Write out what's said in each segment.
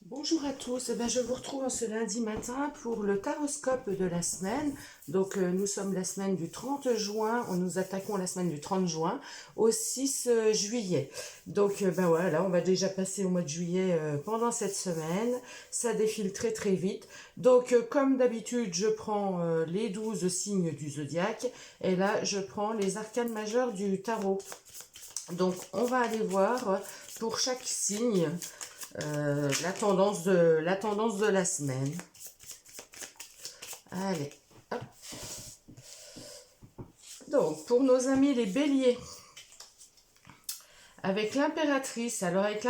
Bonjour à tous, je vous retrouve ce lundi matin pour le taroscope de la semaine. Nous sommes la semaine du 30 juin, nous attaquons la semaine du 30 juin au 6 juillet. Voilà, on va déjà passer au mois de juillet pendant cette semaine. Ça défile très très vite. Comme d'habitude, je prends les 12 signes du zodiaque et là je prends les arcanes majeures du tarot. Donc on va aller voir pour chaque signe la tendance de la semaine. Allez, hop. Donc, pour nos amis les béliers, avec l'impératrice, avec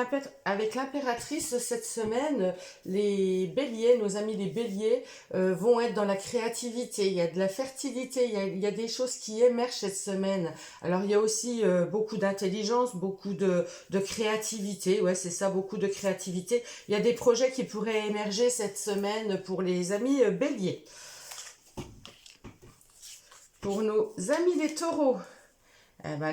l'impératrice cette semaine, les béliers, nos amis les béliers, vont être dans la créativité, il y a de la fertilité, il y a des choses qui émergent cette semaine. Alors il y a aussi beaucoup d'intelligence, beaucoup de créativité, ouais c'est ça, beaucoup de créativité. Il y a des projets qui pourraient émerger cette semaine pour les amis béliers. Pour nos amis les taureaux,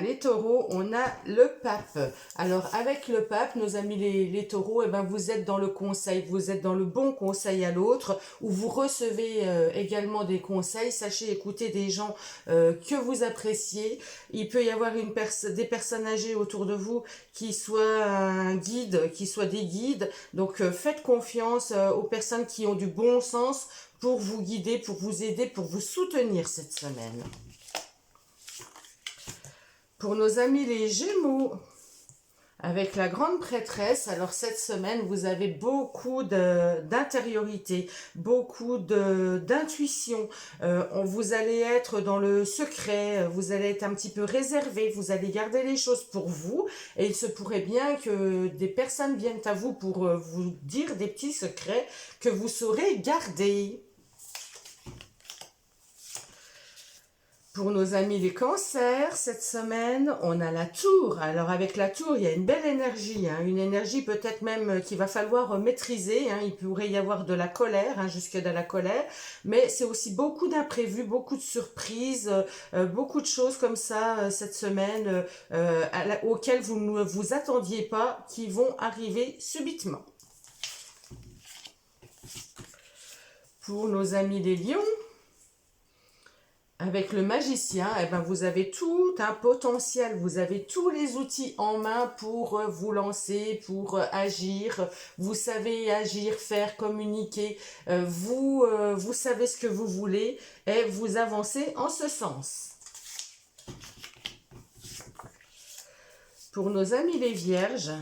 les taureaux, on a le pape. Alors, avec le pape, nos amis les taureaux, vous êtes dans le conseil, vous êtes dans le bon conseil à l'autre, où vous recevez également des conseils. Sachez écouter des gens que vous appréciez. Il peut y avoir des personnes âgées autour de vous qui soient un guide, qui soient des guides. Donc, faites confiance aux personnes qui ont du bon sens pour vous guider, pour vous aider, pour vous soutenir cette semaine. Pour nos amis les Gémeaux, avec la grande prêtresse, alors cette semaine, vous avez beaucoup d'intériorité, beaucoup d'intuition. Vous allez être dans le secret, vous allez être un petit peu réservé, vous allez garder les choses pour vous. Et il se pourrait bien que des personnes viennent à vous pour vous dire des petits secrets que vous saurez garder. Pour nos amis les cancers, cette semaine, on a la tour. Alors avec la tour, il y a une belle énergie, une énergie peut-être même qu'il va falloir maîtriser. Il pourrait y avoir de la colère, jusque de la colère, mais c'est aussi beaucoup d'imprévus, beaucoup de surprises, beaucoup de choses comme ça cette semaine auxquelles vous ne vous attendiez pas, qui vont arriver subitement. Pour nos amis les lions, avec le magicien, vous avez tout un potentiel, vous avez tous les outils en main pour vous lancer, pour agir. Vous savez agir, faire, communiquer. Vous savez ce que vous voulez et vous avancez en ce sens. Pour nos amis les vierges,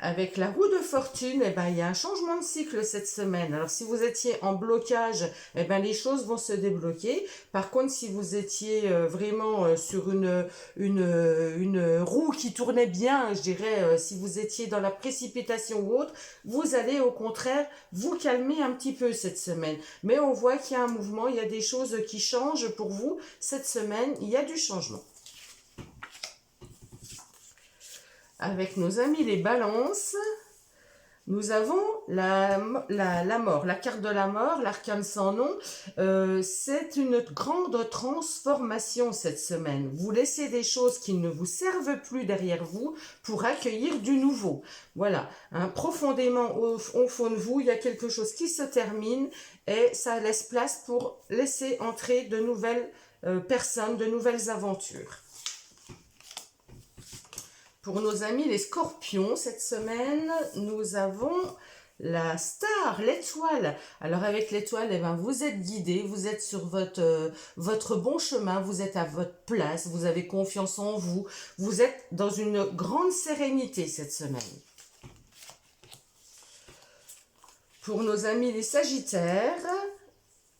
avec la roue de fortune, il y a un changement de cycle cette semaine. Alors, si vous étiez en blocage, les choses vont se débloquer. Par contre, si vous étiez vraiment sur une roue qui tournait bien, je dirais, si vous étiez dans la précipitation ou autre, vous allez au contraire vous calmer un petit peu cette semaine. Mais on voit qu'il y a un mouvement, il y a des choses qui changent pour vous. Cette semaine, il y a du changement. Avec nos amis les balances, nous avons la mort, la carte de la mort, l'arcane sans nom. C'est une grande transformation cette semaine. Vous laissez des choses qui ne vous servent plus derrière vous pour accueillir du nouveau. Voilà, profondément au fond de vous, il y a quelque chose qui se termine et ça laisse place pour laisser entrer de nouvelles personnes, de nouvelles aventures. Pour nos amis les scorpions, cette semaine, nous avons la star, l'étoile. Alors avec l'étoile, vous êtes guidé, vous êtes sur votre bon chemin, vous êtes à votre place, vous avez confiance en vous, vous êtes dans une grande sérénité cette semaine. Pour nos amis les sagittaires,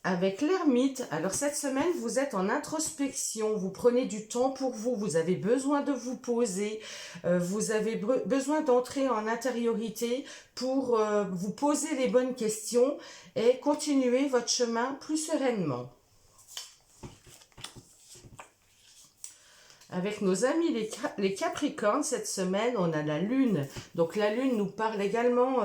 avec l'ermite, alors cette semaine, vous êtes en introspection, vous prenez du temps pour vous, vous avez besoin de vous poser, vous avez besoin d'entrer en intériorité pour vous poser les bonnes questions et continuer votre chemin plus sereinement. Avec nos amis les Capricornes, cette semaine, on a la Lune. Donc la Lune nous parle également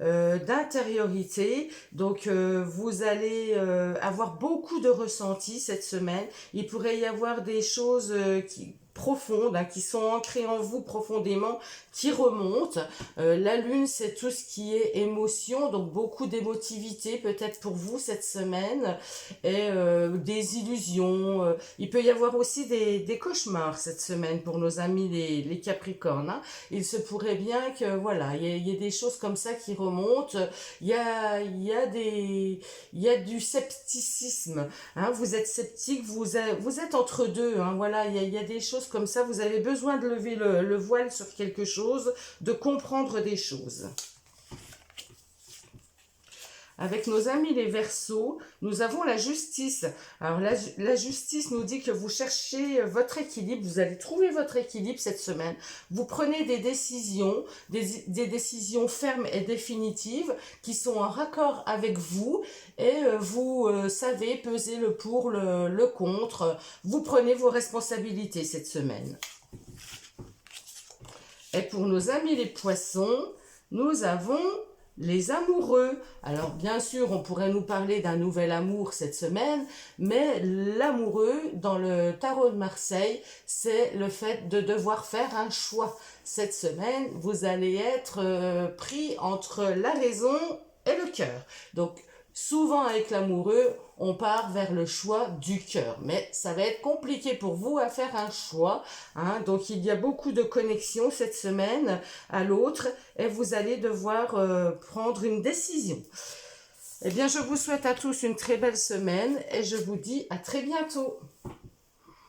d'intériorité. Donc vous allez avoir beaucoup de ressentis cette semaine. Il pourrait y avoir des choses profondes, hein, qui sont ancrées en vous profondément, qui remontent. La lune, c'est tout ce qui est émotion, donc beaucoup d'émotivité peut-être pour vous cette semaine, et des illusions. Il peut y avoir aussi des cauchemars cette semaine pour nos amis les Capricornes, hein. Il se pourrait bien que voilà, il y ait des choses comme ça qui remontent. Il y a du scepticisme, hein. Vous êtes sceptique, vous êtes entre deux, hein. Voilà, il y a des choses comme ça. Vous avez besoin de lever le voile sur quelque chose, de comprendre des choses. Avec nos amis les Verseaux, nous avons la justice. Alors la justice nous dit que vous cherchez votre équilibre, vous allez trouver votre équilibre cette semaine. Vous prenez des décisions, des décisions fermes et définitives qui sont en raccord avec vous et vous savez peser le pour, le contre. Vous prenez vos responsabilités cette semaine. Et pour nos amis les Poissons, nous avons les amoureux. Alors bien sûr, on pourrait nous parler d'un nouvel amour cette semaine, mais l'amoureux dans le tarot de Marseille, c'est le fait de devoir faire un choix. Cette semaine, vous allez être pris entre la raison et le cœur. Donc souvent avec l'amoureux, on part vers le choix du cœur, mais ça va être compliqué pour vous à faire un choix, hein. Donc il y a beaucoup de connexions cette semaine à l'autre et vous allez devoir prendre une décision. Eh bien, je vous souhaite à tous une très belle semaine et je vous dis à très bientôt.